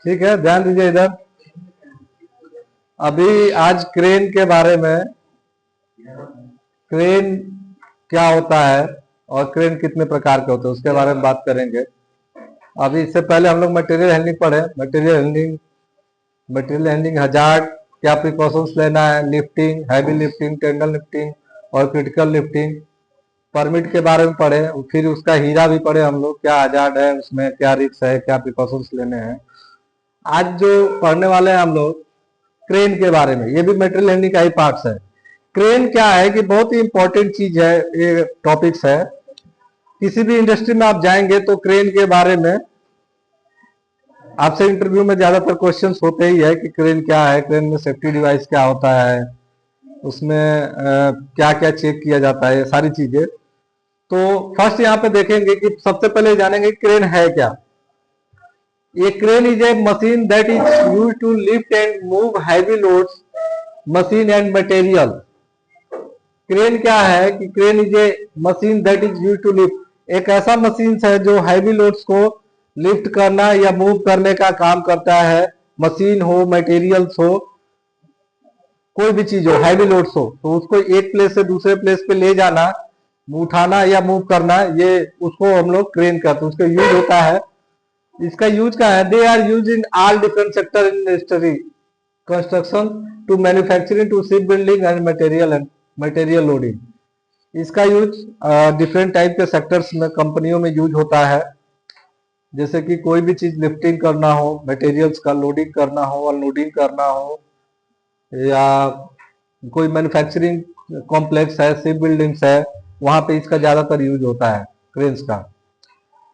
ठीक है, ध्यान दीजिए इधर। अभी आज क्रेन के बारे में, क्रेन क्या होता है और क्रेन कितने प्रकार के होते हैं उसके बारे में बात करेंगे। अभी इससे पहले हम लोग मटेरियल हैंडलिंग पढ़े। मटेरियल हैंडलिंग हजार्ड, क्या प्रिकॉशंस लेना है, lifting, heavy lifting, tender lifting और क्रिटिकल लिफ्टिंग। परमिट के बारे में पढ़े, फिर उसका हीरा भी पढ़े हम लोग, क्या हजार्ड है उसमें, क्या रिस्क है, क्या प्रिकॉशंस लेने हैं। आज जो पढ़ने वाले हैं हम लोग क्रेन के बारे में, ये भी मटेरियल हैंडलिंग का ही पार्ट्स है। क्रेन क्या है कि बहुत ही इंपॉर्टेंट चीज है, ये टॉपिक्स है। किसी भी इंडस्ट्री में आप जाएंगे तो क्रेन के बारे में आपसे इंटरव्यू में ज्यादातर क्वेश्चंस होते ही है कि क्रेन क्या है, क्रेन में सेफ्टी डिवाइस क्या होता है, उसमें क्या क्या चेक किया जाता है, ये सारी चीजें। तो फर्स्ट यहाँ पे देखेंगे कि सबसे पहले जानेंगे क्रेन है क्या। ये crane is a machine that is use to lift and move heavy loads, machine and material. Crane क्या है कि crane is a machine that is use to lift, एक ऐसा मशीन है जो हैवी लोड्स को लिफ्ट करना या मूव करने का काम करता है। मशीन हो, मटेरियल्स हो, कोई भी चीज हो, हैवी लोड्स हो, तो उसको एक प्लेस से दूसरे प्लेस पे ले जाना, उठाना या मूव करना, ये उसको हम लोग क्रेन कहते हैं। उसका यूज होता है, इसका यूज क्या है, they are use in all different sector in industry, construction to manufacturing to ship building and material loading. इसका यूज डिफरेंट टाइप के सेक्टर्स में, कंपनियों में यूज होता है। जैसे कि कोई भी चीज लिफ्टिंग करना हो, मटेरियल्स का लोडिंग करना हो, अनलोडिंग करना हो, या कोई मैन्युफैक्चरिंग कॉम्प्लेक्स है, शिप बिल्डिंग्स है, वहां पे इसका ज्यादातर यूज होता है क्रेन्स का।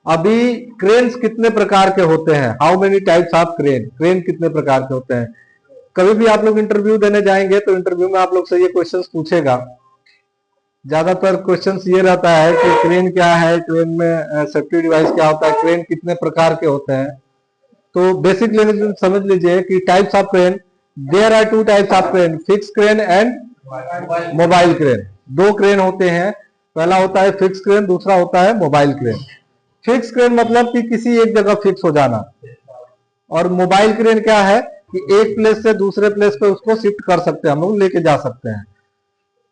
अभी क्रेन्स कितने प्रकार के होते हैं, how many types of crane, crane कितने प्रकार के होते हैं। कभी भी आप लोग इंटरव्यू देने जाएंगे तो इंटरव्यू में आप लोग से ये क्वेश्चंस पूछेगा। ज्यादातर क्वेश्चंस ये रहता है कि क्रेन क्या है, क्रेन में सेफ्टी डिवाइस क्या होता है, क्रेन कितने प्रकार के होते हैं। तो बेसिक लैंग्वेज में समझ लीजिए कि types of crane, there are two types of crane, fix crane and mobile crane. दो क्रेन होते हैं, पहला होता है फिक्स क्रेन, दूसरा होता है मोबाइल क्रेन। फिक्स क्रेन मतलब कि किसी एक जगह फिक्स हो जाना, और मोबाइल क्रेन क्या है कि एक प्लेस से दूसरे प्लेस पे उसको शिफ्ट कर सकते हैं, हम लोग लेके जा सकते हैं।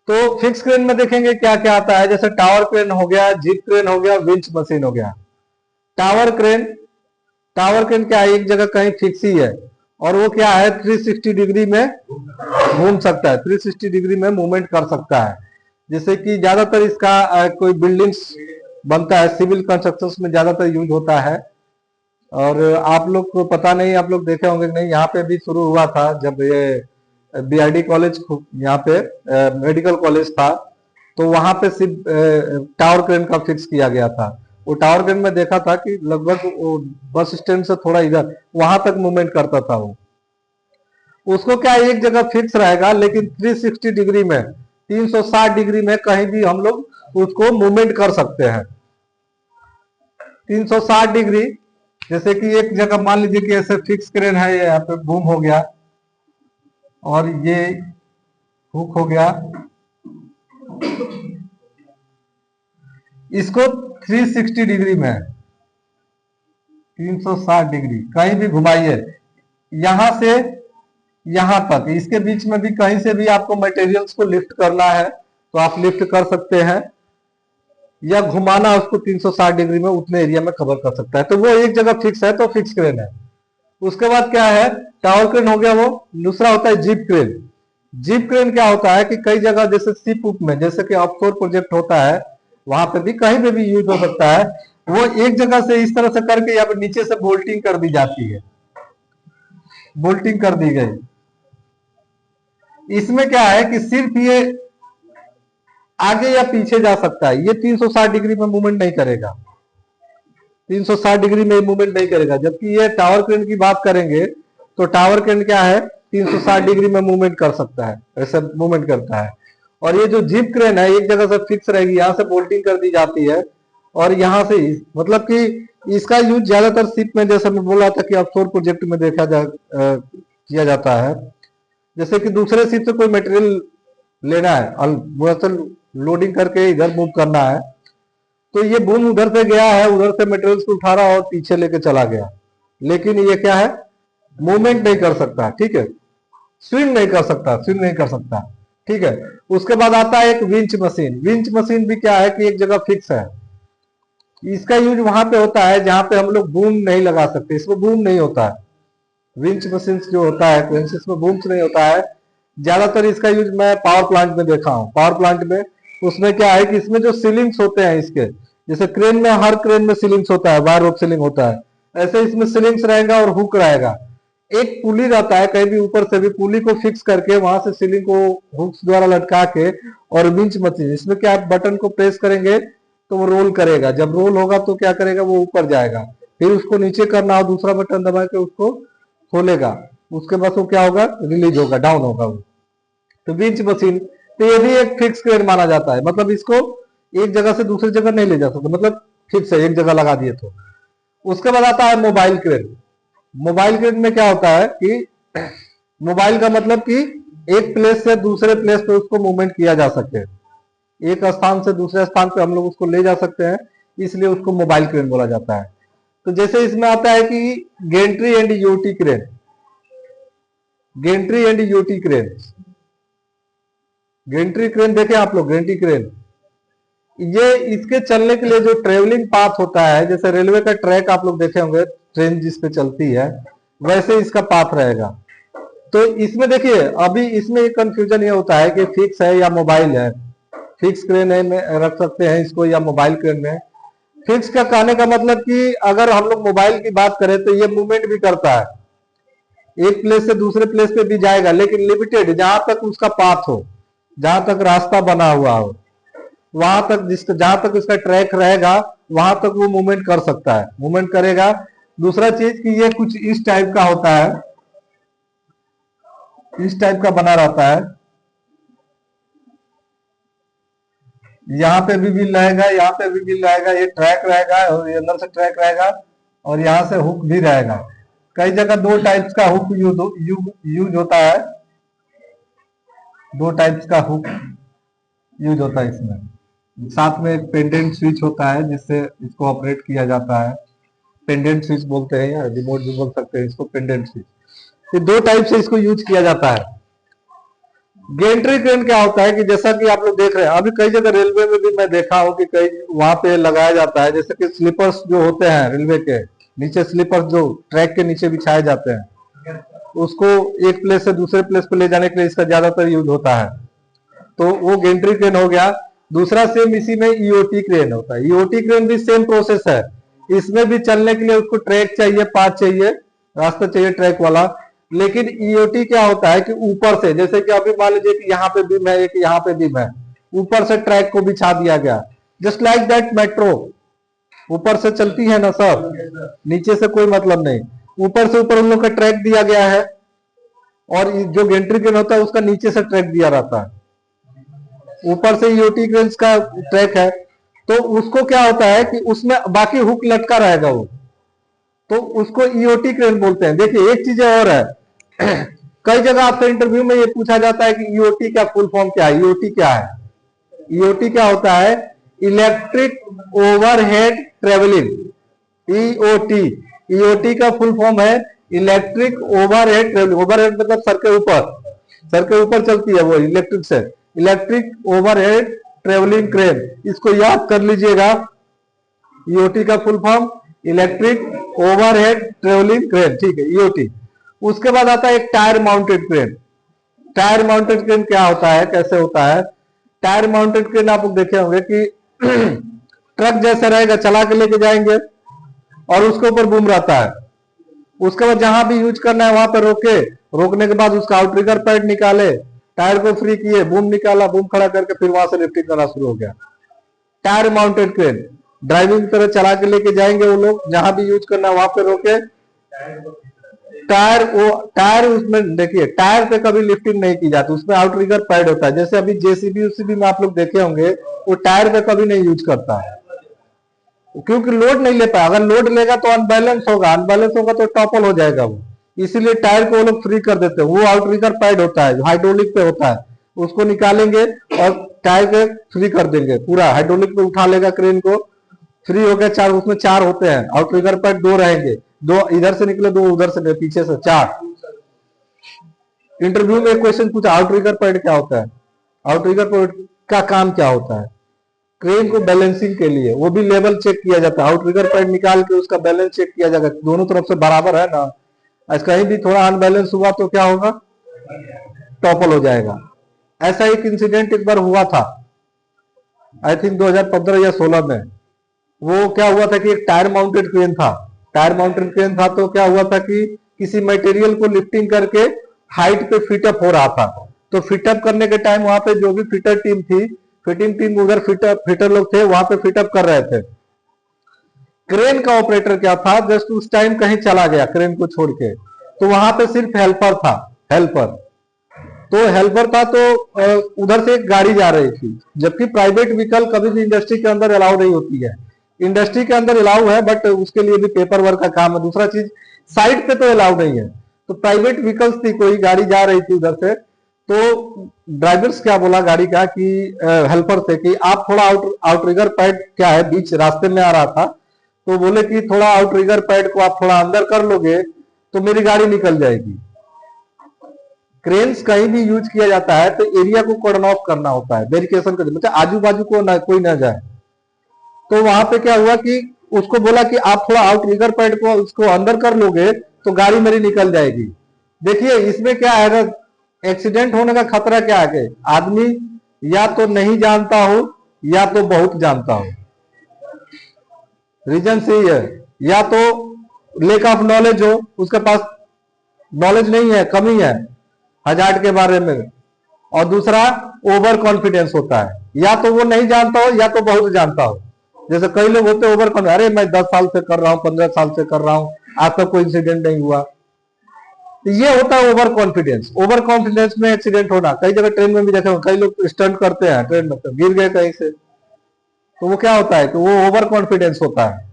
तो फिक्स क्रेन में देखेंगे क्या क्या आता है, जैसे टावर क्रेन हो गया, जीप क्रेन हो गया, विंच मशीन हो गया। टावर क्रेन, टावर क्रेन क्या है, एक जगह कहीं फिक्स ही है, और वो क्या है 360 डिग्री में घूम सकता है, 360 डिग्री में मूवमेंट कर सकता है। जैसे कि ज्यादातर इसका कोई बिल्डिंग्स बनता है, सिविल कंस्ट्रक्शन में ज्यादातर यूज होता है। और आप लोग को पता नहीं, आप लोग देखे होंगे कि नहीं, यहाँ पे भी शुरू हुआ था जब ये बीआरडी कॉलेज यहाँ पे मेडिकल कॉलेज था, तो वहां पे सिर्फ टावर क्रेन का फिक्स किया गया था। वो टावर क्रेन में देखा था कि लगभग वो बस स्टैंड से थोड़ा इधर वहां तक मूवमेंट करता था वो। उसको क्या एक जगह फिक्स रहेगा, लेकिन 360 डिग्री में, 360 डिग्री में कहीं भी हम लोग उसको मूवमेंट कर सकते हैं। 360 डिग्री, जैसे कि एक जगह मान लीजिए कि ऐसे फिक्स क्रेन है, ये यहाँ पे बूम हो गया और ये हुक हो गया, इसको 360 डिग्री में, 360 डिग्री कहीं भी घुमाइए, यहां से यहां तक, इसके बीच में भी कहीं से भी आपको मटेरियल्स को लिफ्ट करना है तो आप लिफ्ट कर सकते हैं, या घुमाना उसको 360 डिग्री में उतने एरिया में कवर कर सकता है। तो वो एक जगह फिक्स है तो फिक्स क्रेन है। उसके बाद क्या है, टावर क्रेन हो गया वो। दूसरा होता है जीप क्रेन। जीप क्रेन क्या होता है कि कई जगह जैसे शिप उप में, जैसे कि ऑफशोर प्रोजेक्ट होता है, वहां पे भी कहीं पे भी यूज हो सकता है। वो एक जगह से इस तरह से करके यहाँ पे नीचे से बोल्टिंग कर दी जाती है, बोल्टिंग कर दी गई। इसमें क्या है कि सिर्फ ये आगे या पीछे जा सकता है, ये 360 डिग्री में मूवमेंट नहीं करेगा, 360 डिग्री में मूवमेंट नहीं करेगा। जबकि ये टावर क्रेन की बात करेंगे तो टावर क्रेन क्या है, 360 डिग्री में मूवमेंट कर सकता है, ऐसे मूवमेंट करता है। और ये जो जीप क्रेन है, एक जगह से फिक्स रहेगी, यहां से बोल्टिंग कर दी जाती है, और यहां से मतलब कि इसका यूज ज्यादातर शिप में, जैसे मैं बोल रहा था कि ऑफशोर प्रोजेक्ट में किया जाता है। जैसे कि दूसरे शिप से कोई मटेरियल लेना है, लोडिंग करके इधर मूव करना है, तो ये बूम उधर से गया है, उधर से मटेरियल्स को उठा रहा और पीछे लेके चला गया। लेकिन ये क्या है, मूवमेंट नहीं कर सकता, ठीक है, स्विंग नहीं कर सकता, स्विंग नहीं कर सकता, ठीक है। उसके बाद आता है एक विंच मशीन। विंच मशीन भी क्या है कि एक जगह फिक्स है। इसका यूज वहां पे होता है जहां पे हम लोग बूम नहीं लगा सकते, इसमें बूम नहीं होता है। विंच मशीन जो होता है क्रेन्स, इसमें बूम्स नहीं होता है। ज्यादातर इसका यूज मैं पावर प्लांट में देखा हूँ। पावर प्लांट में उसमें क्या है कि इसमें जो सीलिंग्स होते हैं इसके, जैसे क्रेन में हर क्रेन में सीलिंग्स होता है, वायर ऑफ सीलिंग होता है, ऐसे इसमें सीलिंग्स रहेगा और हुक रहेगा। एक पुली रहता है, कहीं भी ऊपर से भी पुली को फिक्स करके वहां से सीलिंग को हुक्स द्वारा लटका के, और विंच मशीन इसमें क्या आप बटन को प्रेस करेंगे तो वो रोल करेगा। जब रोल होगा तो क्या करेगा, वो ऊपर जाएगा, फिर उसको नीचे करना और दूसरा बटन दबा के उसको खोलेगा, उसके बाद वो क्या होगा, रिलीज होगा, डाउन होगा वो। तो विंच मशीन, तो ये भी एक फिक्स क्रेन माना जाता है, मतलब इसको एक जगह से दूसरी जगह नहीं ले जा सकते, मतलब फिक्स है, एक जगह लगा दिए तो। उसके बाद आता है मोबाइल क्रेन। मोबाइल क्रेन में क्या होता है कि मोबाइल का मतलब कि एक प्लेस से दूसरे प्लेस पे उसको मूवमेंट किया जा सके, एक स्थान से दूसरे स्थान पे हम लोग उसको ले जा सकते हैं, इसलिए उसको मोबाइल क्रेन बोला जाता है। तो जैसे इसमें आता है कि gantry and UT crane. Gantry and UT crane, gantry crane देखे आप लोग, गेंट्री क्रेन, ये इसके चलने के लिए जो ट्रेवलिंग पाथ होता है, जैसे रेलवे का ट्रैक आप लोग देखे होंगे, ट्रेन जिस पे चलती है वैसे इसका पाथ रहेगा। तो इसमें देखिए अभी इसमें एक कंफ्यूजन ये होता है कि फिक्स है या मोबाइल है। फिक्स क्रेन है में रख सकते हैं इसको या मोबाइल क्रेन में। फिक्स का कहने का मतलब कि अगर हम लोग मोबाइल की बात करें तो ये मूवमेंट भी करता है, एक प्लेस से दूसरे प्लेस पे भी जाएगा, लेकिन लिमिटेड, जहां तक उसका पाथ हो, जहां तक रास्ता बना हुआ हो, वहां तक जहां तक उसका ट्रैक रहेगा वहां तक वो मूवमेंट कर सकता है, मूवमेंट करेगा। दूसरा चीज कि ये कुछ इस टाइप का होता है, इस टाइप का बना रहता है, यहाँ पे भी व्हील रहेगा, यहाँ पे भी व्हील रहेगा, ये ट्रैक रहेगा और ये अंदर से ट्रैक रहेगा, और यहाँ से हुक भी रहेगा। कई जगह दो टाइप्स का हुक यूज होता है, दो टाइप्स का हुक यूज होता है इसमें। साथ में एक पेंडेंट स्विच होता है जिससे इसको ऑपरेट किया जाता है, पेंडेंट स्विच बोलते हैं या रिमोट भी बोल सकते हैं इसको, पेंडेंट स्विच। ये दो टाइप से इसको यूज किया जाता है। गेंट्री क्रेन क्या होता है कि जैसा कि आप लोग देख रहे हैं, अभी कई जगह रेलवे में भी मैं देखा हूं कि कई वहां पे लगाया जाता है, जैसे कि स्लीपर्स जो होते हैं रेलवे के नीचे, स्लीपर्स जो ट्रैक के नीचे बिछाए जाते हैं, उसको एक प्लेस से दूसरे प्लेस पे ले जाने के लिए इसका ज्यादातर यूज होता है। तो वो गेंट्री क्रेन हो गया। दूसरा सेम इसी में ईओटी क्रेन होता है। ईओटी क्रेन भी सेम प्रोसेस है, इसमें भी चलने के लिए उसको ट्रैक चाहिए, पाथ चाहिए, रास्ता चाहिए ट्रैक वाला। लेकिन ईओटी क्या होता है कि ऊपर से, जैसे कि अभी मान लीजिए कि यहाँ पे बीम है, एक यहाँ पे बीम है, ऊपर से ट्रैक को बिछा दिया गया, जस्ट लाइक दैट मेट्रो ऊपर से चलती है ना सब, नीचे से कोई मतलब नहीं, ऊपर से ऊपर उन लोग का ट्रैक दिया गया है, और जो गेंट्री क्रेन होता है उसका नीचे से ट्रैक दिया रहता है, ऊपर से ईओटी क्रेन्स का ट्रैक है। तो उसको क्या होता है कि उसमें बाकी हुक लटका रहेगा वो, तो उसको ईओटी क्रेन बोलते हैं। देखिए एक चीज और है, कई जगह आपसे इंटरव्यू में ये पूछा जाता है कि ईओटी का फुल फॉर्म क्या है, ईओटी क्या है। ईओटी क्या होता है, electric overhead travelling, EOT. EOT का फुल फॉर्म है इलेक्ट्रिक ओवरहेड ट्रेवलिंग। ओवरहेड मतलब सर के ऊपर, सर के ऊपर चलती है वो इलेक्ट्रिक से, इलेक्ट्रिक ओवरहेड ट्रेवलिंग क्रेन, इसको याद कर लीजिएगा। ईओटी का full form electric overhead travelling crane, ठीक है, ईओटी। उसके बाद आता है एक tyre mounted crane. Tyre mounted crane क्या होता है, कैसे होता है। टायर माउंटेड क्रेन आप लोग देखे होंगे कि ट्रक जैसा रहेगा, चला के लेके जाएंगे और उसके ऊपर बूम रहता है। उसके बाद जहां भी यूज करना है वहां पर रोके, रोकने के बाद उसका आउटरिगर पैड निकाले, टायर को फ्री किए, बूम निकाला, बूम खड़ा करके फिर वहां से लिफ्टिंग करना शुरू हो गया। टायर माउंटेड क्रेन ड्राइविंग की तरह चला के लेके जाएंगे वो लोग, जहां भी यूज करना है वहां पे रोके। टायर उसमें देखिए, टायर पे कभी लिफ्टिंग नहीं की जाती, उसमें आउटरिगर पैड होता है। जैसे अभी जेसीबी उसीबी में आप लोग देखे होंगे, वो टायर पे कभी नहीं यूज करता है, क्योंकि लोड नहीं ले पाया। अगर लोड लेगा तो अनबैलेंस होगा, अनबैलेंस होगा तो टॉपल हो जाएगा वो, इसीलिए टायर को वो लोग फ्री कर देते हैं। वो आउटरिगर पैड होता है, हाइड्रोलिक पे होता है, उसको निकालेंगे और टायर के फ्री कर देंगे, पूरा हाइड्रोलिक पे उठा लेगा क्रेन को, फ्री हो गया। चार, उसमें चार होते हैं, आउटरिगर पैड दो रहेंगे, दो इधर से निकले, दो उधर से, पीछे से 4। इंटरव्यू में एक क्वेश्चन पूछा, आउटरिगर पैड क्या होता है? आउटरिगर पैड का काम क्या होता है? क्रेन को बैलेंसिंग के लिए, वो भी लेवल चेक किया जाता है। आउटरिगर पैड निकाल के उसका बैलेंस चेक किया जाएगा, दोनों तरफ से बराबर है ना। आज कहीं भी थोड़ा अनबैलेंस हुआ तो क्या होगा? टॉपल हो जाएगा। ऐसा एक इंसिडेंट एक बार हुआ था, आई थिंक 2015 या 16 में। वो क्या हुआ था कि एक टायर माउंटेड क्रेन था। टायर माउंटेड क्रेन था तो क्या हुआ था कि किसी मटेरियल को लिफ्टिंग करके हाइट पे फिटअप हो रहा था। तो फिटअप करने के टाइम वहां पे जो भी फिटर टीम थी, फिटिंग टीम, उधर फिटर लोग थे, वहां पे फिटअप कर रहे थे। क्रेन का ऑपरेटर क्या था, जस्ट उस टाइम कहीं चला गया क्रेन को छोड़ के, तो वहां पे सिर्फ हेल्पर था, हेल्पर। तो हेल्पर था तो उधर से एक गाड़ी जा रही थी, जबकि प्राइवेट व्हीकल कभी भी इंडस्ट्री के अंदर अलाउ नहीं होती है। इंडस्ट्री के अंदर अलाउ है, बट उसके लिए भी पेपर वर्क का काम है। दूसरा चीज, साइड पे तो अलाउ नहीं है। तो प्राइवेट व्हीकल्स थी, कोई गाड़ी जा रही थी उधर से, तो ड्राइवर्स क्या बोला गाड़ी का कि हेल्पर से कि आप थोड़ा आउटरिगर पैड क्या है, बीच रास्ते में आ रहा था, तो बोले कि थोड़ा आउटरिगर पैड को आप थोड़ा अंदर कर लोगे तो मेरी गाड़ी निकल जाएगी। क्रेन्स कहीं भी यूज किया जाता है तो एरिया को कॉर्डन ऑफ करना होता है, वेरिफिकेशन कर, मतलब आजू बाजू को कोई ना जाए। तो वहां पे क्या हुआ कि उसको बोला कि आप थोड़ा आउटरिगर पैड को उसको अंदर कर लोगे तो गाड़ी मेरी निकल जाएगी। देखिए इसमें क्या है ना, एक्सीडेंट होने का खतरा क्या है, आदमी या तो नहीं जानता हो या तो बहुत जानता हो। रीजन सही है, या तो लेक ऑफ नॉलेज हो, उसके पास नॉलेज नहीं है, कमी है हजार्ड के बारे में, और दूसरा ओवर कॉन्फिडेंस होता है, या तो वो नहीं जानता हो या तो बहुत जानता हो। जैसे कई लोग होते हैं ओवर कॉन्फिडेंस, अरे मैं 10 साल से कर रहा हूं, 15 साल से कर रहा हूं, आज तक कोई इंसिडेंट नहीं हुआ। तो ये होता है ओवर कॉन्फिडेंस। ओवर कॉन्फिडेंस में एक्सीडेंट होना, कई जगह ट्रेन में भी देखा, कई लोग स्टंट करते हैं ट्रेन में, तो गिर गए कहीं से, तो वो क्या होता है कि वो ओवर कॉन्फिडेंस होता है।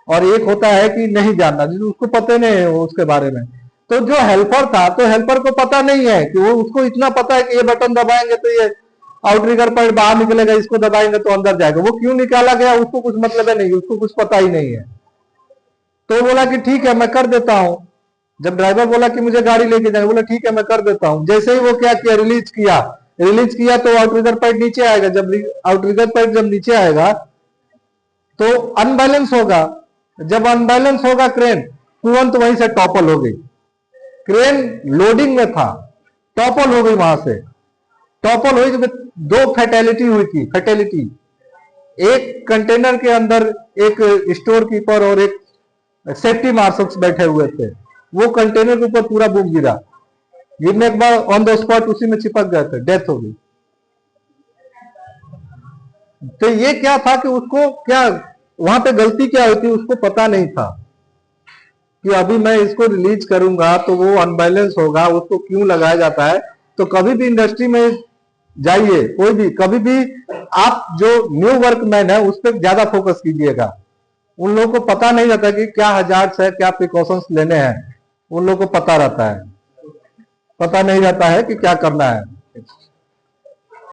और एक होता है कि नहीं जानना, उसको पता नहीं है उसके बारे में। तो जो हेल्पर था, तो हेल्पर को पता नहीं है कि वो, उसको इतना पता है कि ये बटन दबाएंगे तो ये आउटरिगर पैड बाहर निकलेगा, इसको दबाएंगे तो अंदर जाएगा। वो क्यों निकाला गया उसको कुछ मतलब है नहीं, उसको कुछ पता ही नहीं है। तो बोला कि ठीक है मैं कर देता हूं। जब ड्राइवर बोला कि मुझे गाड़ी लेके जाए, बोला ठीक है मैं कर देता हूं। जैसे ही वो क्या किया, रिलीज किया तो आउटरिगर पैड नीचे आएगा। जब आउटरिगर पैड जब नीचे आएगा तो अनबैलेंस होगा। जब अनबैलेंस होगा क्रेन, तुरंत वहीं से टॉपल हो गई। क्रेन लोडिंग में था, टॉपल हो गई वहां से। टॉपल हुई तो 2 फैटेलिटी हुई थी। फैटेलिटी, एक कंटेनर के अंदर एक स्टोर कीपर और एक सेफ्टी मार्शल्स बैठे हुए थे। वो कंटेनर के ऊपर पूरा बूम गिरा, गिरने के बाद ऑन द स्पॉट उसी में चिपक गए थे, डेथ हो गई। तो ये क्या था कि उसको क्या, वहां पे गलती क्या हुई थी उसको पता नहीं था कि अभी मैं इसको रिलीज करूंगा तो वो अनबैलेंस होगा, उसको क्यों लगाया जाता है। तो कभी भी इंडस्ट्री में जाइए, कोई भी, कभी भी आप जो न्यू वर्कमैन है उस पर ज्यादा फोकस कीजिएगा। उन लोगों को पता नहीं रहता कि क्या हजार्ड्स है, क्या प्रिकॉशंस लेने हैं। उन लोगों को पता रहता है, पता नहीं रहता है कि क्या करना है।